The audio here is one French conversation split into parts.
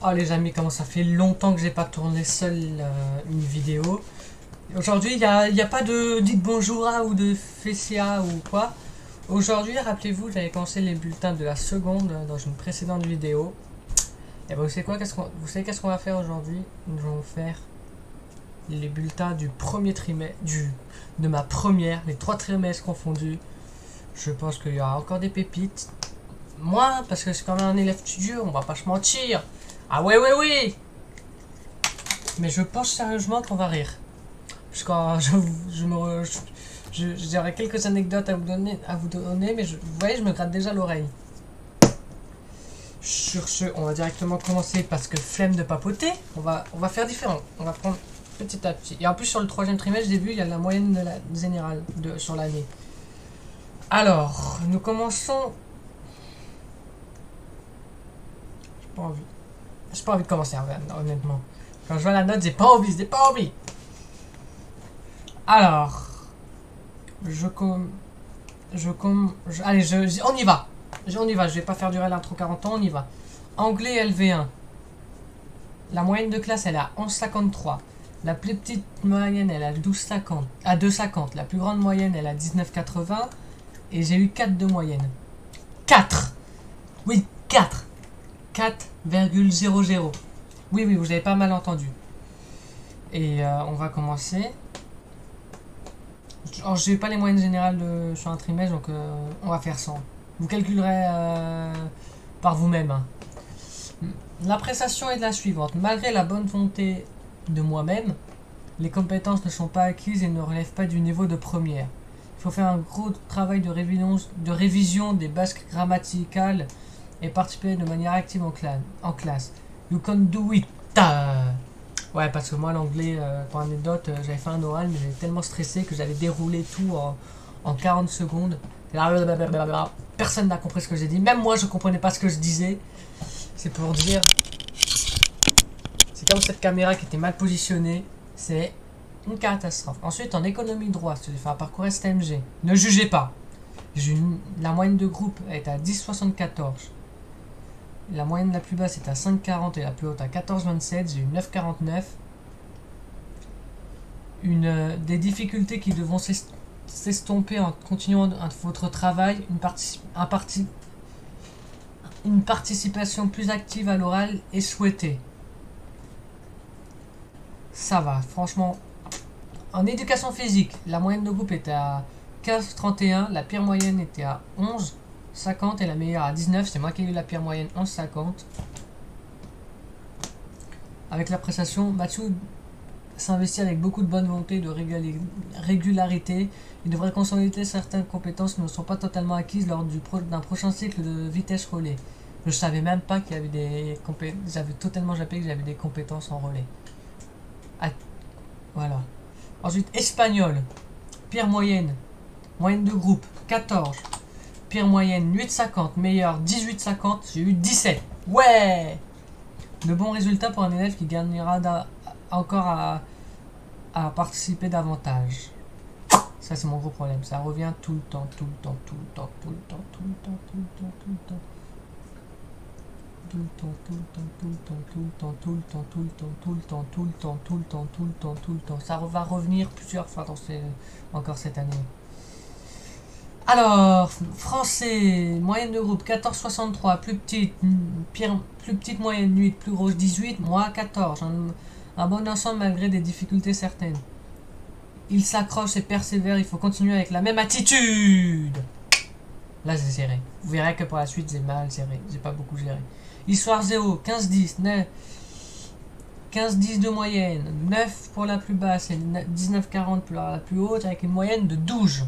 Oh les amis, comment ça fait longtemps que j'ai pas tourné seul une vidéo. Aujourd'hui, y a pas de dites bonjour à ou de FCA ou quoi. Aujourd'hui, rappelez-vous, j'avais commencé les bulletins de la seconde dans une précédente vidéo. Et ben, vous savez quoi, vous savez qu'est-ce qu'on va faire aujourd'hui? Nous allons faire les bulletins du premier trimestre, de ma première, les 3 trimestres confondus. Je pense qu'il y aura encore des pépites. Moi, parce que c'est quand même un élève studieux, on va pas se mentir. Ah ouais, ouais, oui. Mais je pense sérieusement qu'on va rire. Parce que j'aurais quelques anecdotes à vous donner, mais vous voyez, je me gratte déjà l'oreille. Sur ce, on va directement commencer parce que flemme de papoter. On va faire différent. On va prendre petit à petit. Et en plus, sur le troisième trimestre, j'ai vu, il y a la moyenne de la générale sur l'année. Alors, nous commençons. J'ai pas envie. J'ai pas envie de commencer, honnêtement. Quand je vois la note, j'ai pas envie. Alors, on y va. On y va, je vais pas faire durer l'intro 40 ans, on y va. Anglais LV1. La moyenne de classe, elle est à 11,53. La plus petite moyenne, elle est à 12,50. À 2,50. La plus grande moyenne, elle est à 19,80. Et j'ai eu 4 de moyenne. 4. Oui, 4. 4,00. Oui, oui, vous avez pas mal entendu. Et on va commencer. Alors, je n'ai pas les moyennes générales sur un trimestre, donc on va faire 100. Vous calculerez par vous-même. Hein. L'appréciation est de la suivante. Malgré la bonne volonté de moi-même, les compétences ne sont pas acquises et ne relèvent pas du niveau de première. Il faut faire un gros travail de révision des bases grammaticales et participer de manière active en classe. You can do it. Ouais, parce que moi, l'anglais, pour anecdote, j'avais fait un oral, mais j'étais tellement stressé que j'avais déroulé tout en 40 secondes. Personne n'a compris ce que j'ai dit. Même moi, je comprenais pas ce que je disais. C'est pour dire. C'est comme cette caméra qui était mal positionnée. C'est une catastrophe. Ensuite, en économie de droit, j'ai fait un parcours STMG. Ne jugez pas. La moyenne de groupe est à 10,74. La moyenne la plus basse est à 5,40 et la plus haute à 14,27. J'ai eu 9,49. Des difficultés qui devront s'estomper en continuant votre travail. Une participation plus active à l'oral est souhaitée. Ça va, franchement. En éducation physique, la moyenne de groupe était à 15,31. La pire moyenne était à 11,50 et la meilleure à 19. C'est moi qui ai eu la pire moyenne, 11,50. Avec l'appréciation, Mathieu s'investit avec beaucoup de bonne volonté et de régularité. Il devrait consolider certaines compétences qui ne sont pas totalement acquises lors d'un prochain cycle de vitesse relais. Je savais même pas qu'il y avait des compétences. J'avais totalement zappé que j'avais des compétences en relais. Ah, voilà. Ensuite, espagnol. Pire moyenne. Moyenne de groupe, 14. Pire moyenne, 8,50. Meilleure, 18,50. J'ai eu 17. Ouais! De bons résultats pour un élève qui gagnera encore à participer davantage. Ça, c'est mon gros problème. Ça revient tout le temps. Ça va revenir plusieurs fois encore cette année. Alors, français, moyenne de groupe 14,63, plus petite moyenne 8, plus grosse 18, moi 14. Un bon ensemble malgré des difficultés certaines. Il s'accroche et persévère, il faut continuer avec la même attitude. Là, j'ai serré. Vous verrez que pour la suite, j'ai mal serré. J'ai pas beaucoup géré. Histoire 0, 15-10, 15-10 de moyenne, 9 pour la plus basse et 19-40 pour la plus haute, avec une moyenne de 12.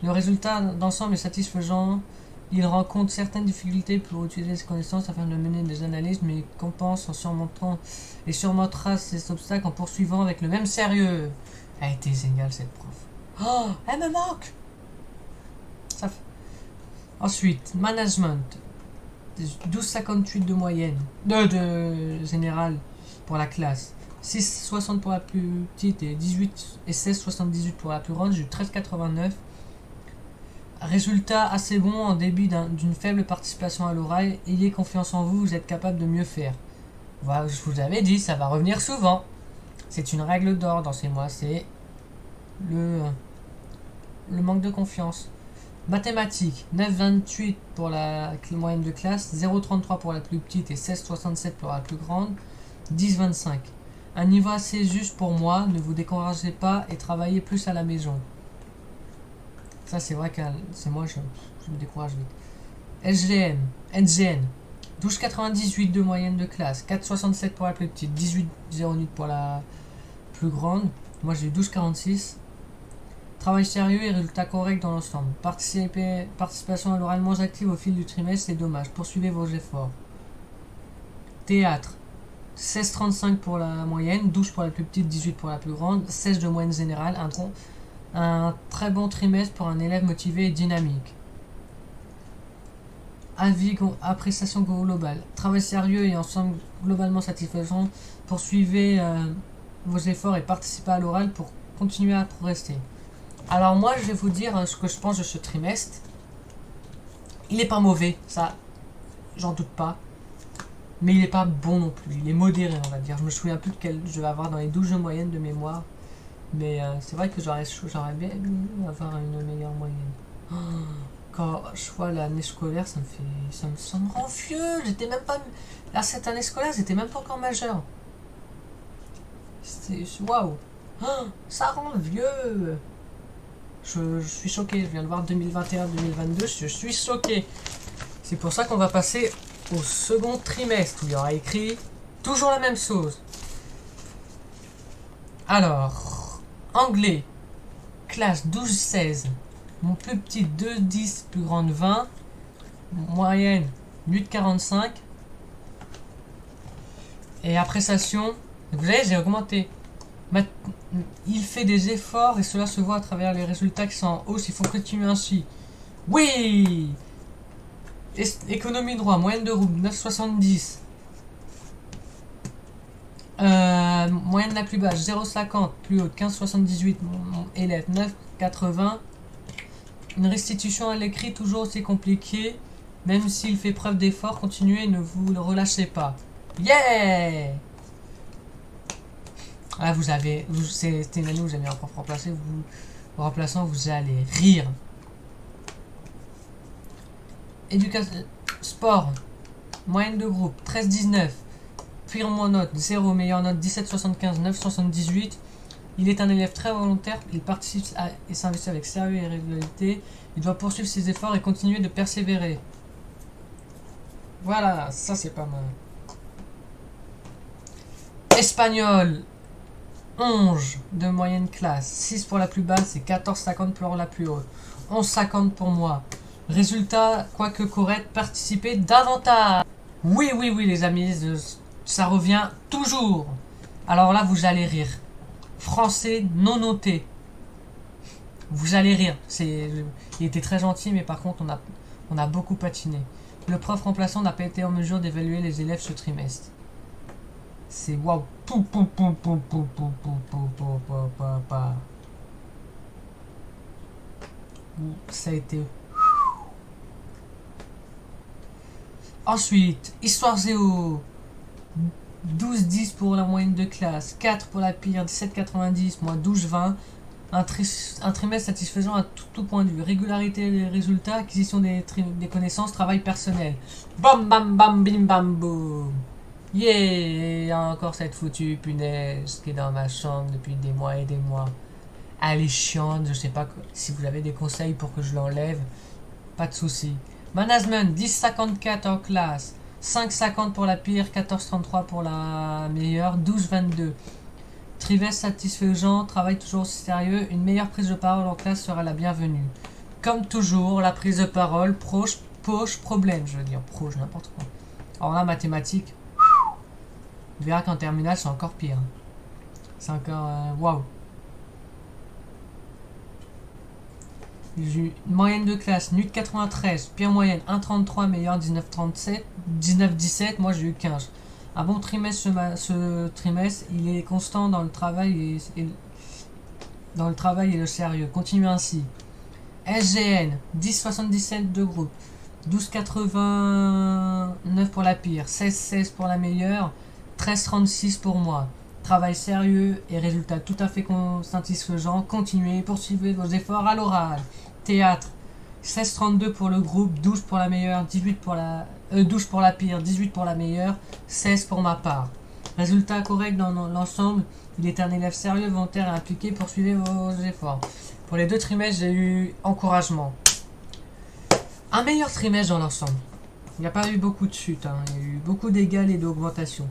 Le résultat d'ensemble est satisfaisant. Il rencontre certaines difficultés pour utiliser ses connaissances afin de mener des analyses, mais il compense en surmontera ses obstacles en poursuivant avec le même sérieux. Elle a été géniale cette prof. Oh, elle me manque. Ensuite, management. 12,58 de moyenne. De général pour la classe. 6,60 pour la plus petite et 16,78 pour la plus grande. J'ai eu 13,89. Résultat assez bon en début d'une faible participation à l'oral. Ayez confiance en vous, vous êtes capable de mieux faire. Voilà, je vous avais dit, ça va revenir souvent. C'est une règle d'or dans ces mois, c'est le manque de confiance. Mathématiques, 9,28 pour la moyenne de classe, 0,33 pour la plus petite et 16,67 pour la plus grande, 10,25. Un niveau assez juste pour moi, ne vous découragez pas et travaillez plus à la maison. Ça c'est vrai que c'est moi, je me décourage vite. NGN, 12,98 de moyenne de classe, 4,67 pour la plus petite, 18,08 pour la plus grande. Moi j'ai eu 12,46. Travail sérieux et résultats corrects dans l'ensemble. Participation à l'oral moins active au fil du trimestre, c'est dommage. Poursuivez vos efforts. Théâtre, 16,35 pour la moyenne, 12 pour la plus petite, 18 pour la plus grande, 16 de moyenne générale. Un très bon trimestre pour un élève motivé et dynamique. Appréciation globale. Travail sérieux et ensemble globalement satisfaisant. Poursuivez vos efforts et participez à l'oral pour continuer à progresser. Alors moi, je vais vous dire ce que je pense de ce trimestre. Il n'est pas mauvais, ça, j'en doute pas. Mais il n'est pas bon non plus. Il est modéré, on va dire. Je me souviens plus de quel je vais avoir dans les 12 moyennes de mémoire. Mais c'est vrai que j'aurais bien aimé avoir une meilleure moyenne. Quand je vois l'année scolaire, ça me rend vieux. J'étais même pas... Là, cette année scolaire, j'étais même pas encore majeur. Waouh. Ça rend vieux. Je suis choqué, je viens de voir 2021-2022, je suis choqué. C'est pour ça qu'on va passer au second trimestre où il y aura écrit toujours la même chose. Alors, anglais, classe 12-16, mon plus petit 2-10, plus grande 20, moyenne 8-45. Et appréciation, vous voyez, j'ai augmenté. Il fait des efforts et cela se voit à travers les résultats qui sont en hausse. Il faut continuer ainsi. Oui. Économie droit, moyenne de groupe 9,70. Moyenne la plus basse 0,50, plus haute 15,78. Mon élève 9,80. Une restitution à l'écrit toujours aussi compliquée. Même s'il fait preuve d'effort, continuez, ne vous relâchez pas. Yeah. Là, c'est une année où vous avez un prof remplacé, remplaçant, vous allez rire. Éducation, sport, moyenne de groupe, 13,19. Pire moins note, 0, meilleure note, 17,75, 9,78. Il est un élève très volontaire, il participe et s'investit avec sérieux et régularité. Il doit poursuivre ses efforts et continuer de persévérer. Voilà, ça c'est pas mal. Espagnol, 11 de moyenne classe, 6 pour la plus basse et 14,50 pour la plus haute. 11,50 pour moi. Résultat, quoique correct, participez davantage. Oui, oui, oui, les amis, ça revient toujours. Alors là, vous allez rire. Français non noté. Vous allez rire. Il était très gentil, mais par contre, on a beaucoup patiné. Le prof remplaçant n'a pas été en mesure d'évaluer les élèves ce trimestre. C'est waouh. Ça a été. Ensuite, histoire géo. 12,10 pour la moyenne de classe, 4 pour la pire, 17,90, moi 12,20. Un trimestre satisfaisant à tout point de vue. Régularité des résultats, acquisition des connaissances, travail personnel. Bam bam bam bim bam boum. Yeah, encore cette foutue punaise qui est dans ma chambre depuis des mois et des mois. Elle est chiante, je sais pas si vous avez des conseils pour que je l'enlève. Pas de souci. Management, 10,54 en classe. 5,50 pour la pire, 14,33 pour la meilleure, 12,22. Trimestre satisfaisant, travail toujours sérieux, une meilleure prise de parole en classe sera la bienvenue. Comme toujours, la prise de parole, pose problème, je veux dire, n'importe quoi. Alors là, mathématiques, vous verrez qu'en terminale, c'est encore pire. C'est encore, waouh. Moyenne de classe, NUT 93, pire moyenne 1,33, meilleure 19,37, 19,17, moi j'ai eu 15. Un bon trimestre ce trimestre, il est constant dans le travail et le sérieux. Continuez ainsi. SGN, 10,77 de groupe. 12,89 pour la pire. 16,16 pour la meilleure. 13,36 pour moi. Travail sérieux et résultats tout à fait satisfaisants. Continuez, poursuivez vos efforts à l'oral. Théâtre, 16,32 pour le groupe, 12 pour la meilleure, 18 pour la, 12 pour la pire, 18 pour la meilleure, 16 pour ma part. Résultat correct dans l'ensemble. Il est un élève sérieux, volontaire et impliqué. Poursuivez vos efforts. Pour les 2 trimestres, j'ai eu encouragement. Un meilleur trimestre dans l'ensemble. Il n'y a pas eu beaucoup de chutes. Hein. Il y a eu beaucoup d'égales et d'augmentations.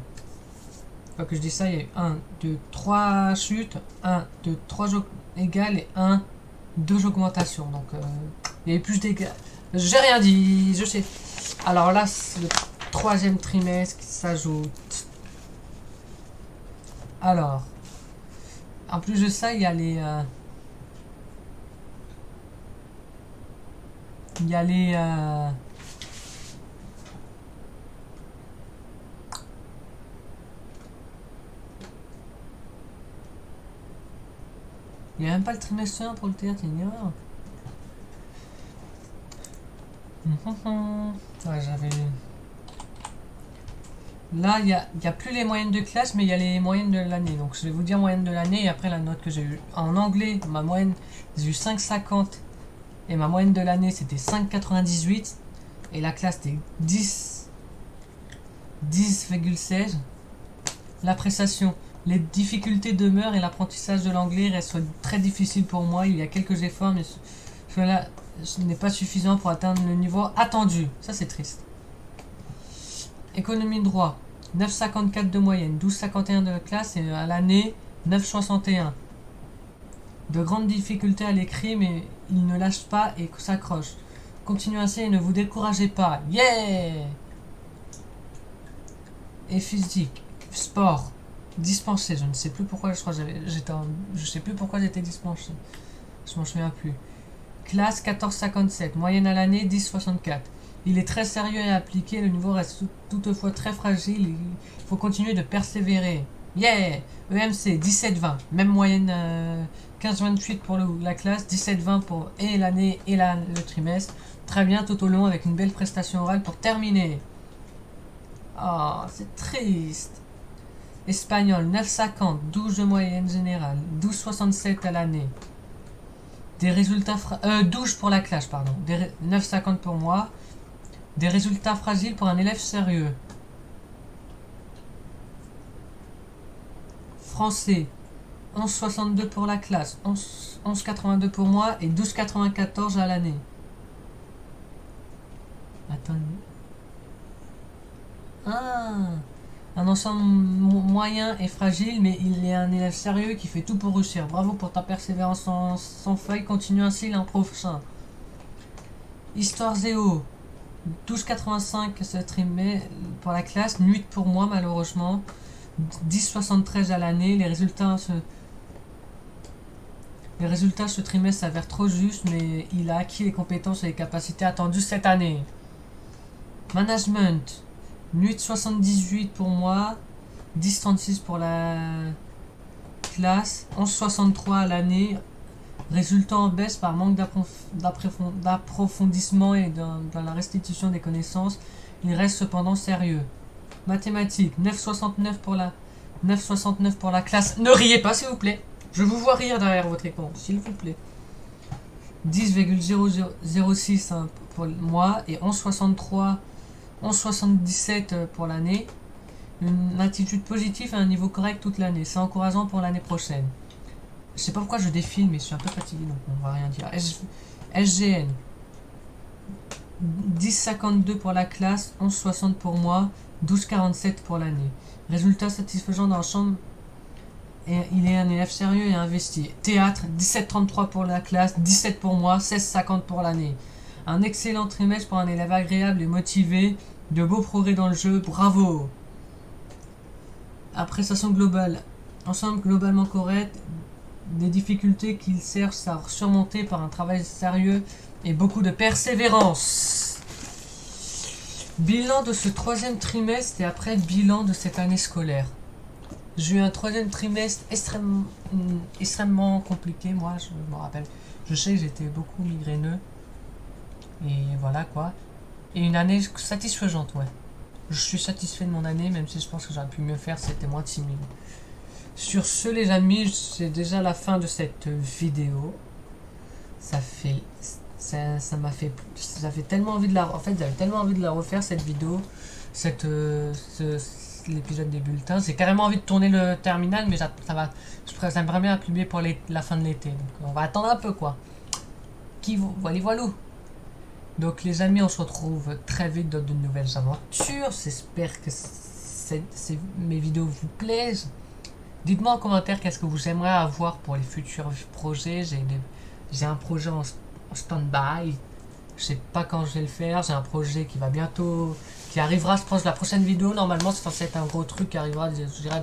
Quand que je dis ça, il y a eu 1, 2, 3 chutes, 1, 2, 3 égales et 1, 2 augmentations. Donc, il y a eu plus d'égales. J'ai rien dit, je sais. Alors là, c'est le 3e trimestre qui s'ajoute. Alors, en plus de ça, il y a les... il y a les... il n'y a même pas le trimestre 1 pour le théâtre, il y a une erreur. Ouais, j'avais... Là, il n'y a plus les moyennes de classe, mais il y a les moyennes de l'année. Donc, je vais vous dire moyenne de l'année et après la note que j'ai eue. En anglais, ma moyenne, j'ai eu 5,50 et ma moyenne de l'année, c'était 5,98. Et la classe, c'était 10,16. L'appréciation. Les difficultés demeurent et l'apprentissage de l'anglais reste très difficile pour moi. Il y a quelques efforts, mais cela n'est pas suffisant pour atteindre le niveau attendu. Ça, c'est triste. Économie de droit, 9,54 de moyenne, 12,51 de classe et à l'année, 9,61. De grandes difficultés à l'écrit, mais il ne lâche pas et s'accroche. Continuez ainsi et ne vous découragez pas. Yeah! Et physique, sport, dispensé. Je ne sais plus pourquoi, je sais plus pourquoi j'étais dispensé. Je m'en souviens plus. Classe 14,57, moyenne à l'année 10,64. Il est très sérieux et appliqué, le niveau reste toutefois très fragile, il faut continuer de persévérer. Yeah! EMC 17,20, même moyenne 15,28 pour la classe, 17,20 pour et l'année et le trimestre. Très bien tout au long avec une belle prestation orale pour terminer. Ah, oh, c'est triste. Espagnol 9,50, 12 de moyenne générale, 12,67 à l'année. Des résultats 12 pour la classe, pardon. 9,50 pour moi. Des résultats fragiles pour un élève sérieux. Français, 11,62 pour la classe, 11,82 pour moi et 12,94 à l'année. Attendez. Ah, un ensemble moyen et fragile, mais il est un élève sérieux qui fait tout pour réussir. Bravo pour ta persévérance sans faille. Continue ainsi l'an prochain. Histoire Zéo. 12,85 ce trimestre pour la classe, 8 pour moi malheureusement, 10,73 à l'année. Les résultats ce trimestre s'avèrent trop justes, mais il a acquis les compétences et les capacités attendues cette année. Management, 8,78 pour moi, 10,36 pour la classe, 11,63 à l'année. Résultat en baisse par manque d'approfondissement et dans la restitution des connaissances. Il reste cependant sérieux. Mathématiques, 9,69 pour la classe. Ne riez pas s'il vous plaît. Je vous vois rire derrière votre écran, s'il vous plaît. 10,006 pour moi et 11,77 pour l'année. Une attitude positive à un niveau correct toute l'année. C'est encourageant pour l'année prochaine. Je sais pas pourquoi je défile, mais je suis un peu fatigué, donc on va rien dire. SGN. 10,52 pour la classe, 11,60 pour moi, 12,47 pour l'année. Résultat satisfaisant dans l'ensemble. Il est un élève sérieux et investi. Théâtre, 17,33 pour la classe, 17 pour moi, 16,50 pour l'année. Un excellent trimestre pour un élève agréable et motivé. De beaux progrès dans le jeu, bravo! Appréciation globale. Ensemble globalement correct. Des difficultés qu'il cherche à surmonter par un travail sérieux et beaucoup de persévérance. Bilan de ce 3e trimestre et après bilan de cette année scolaire. J'ai eu un 3e trimestre extrêmement compliqué, moi je me rappelle. Je sais que j'étais beaucoup migraineux. Et voilà quoi. Et une année satisfaisante, ouais. Je suis satisfait de mon année, même si je pense que j'aurais pu mieux faire, c'était moins timide. Sur ce, les amis, c'est déjà la fin de cette vidéo. Ça fait... Ça m'a fait... Ça fait tellement envie de la... En fait, j'avais tellement envie de la refaire, cette vidéo. L'épisode des bulletins. J'ai carrément envie de tourner le terminal, mais ça va... J'aimerais bien publier pour la fin de l'été. Donc, on va attendre un peu, quoi. Voilà. Donc les amis, on se retrouve très vite dans de nouvelles aventures. J'espère que mes vidéos vous plaisent. Dites-moi en commentaire qu'est-ce que vous aimeriez avoir pour les futurs projets. J'ai un projet en stand-by. Je sais pas quand je vais le faire. J'ai un projet qui va bientôt... Qui arrivera, je pense, la prochaine vidéo. Normalement, c'est censé être un gros truc qui arrivera, je dirais,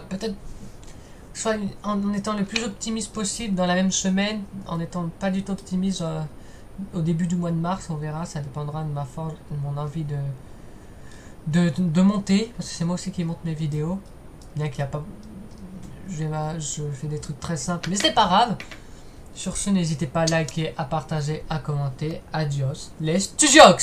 peut-être... Soit en étant le plus optimiste possible dans la même semaine. En étant pas du tout optimiste... au début du mois de mars, on verra, ça dépendra de ma force, de mon envie de monter, parce que c'est moi aussi qui monte mes vidéos, bien qu'il n'y a pas... Je fais des trucs très simples, mais c'est pas grave. Sur ce, n'hésitez pas à liker, à partager, à commenter. Adios, les studios.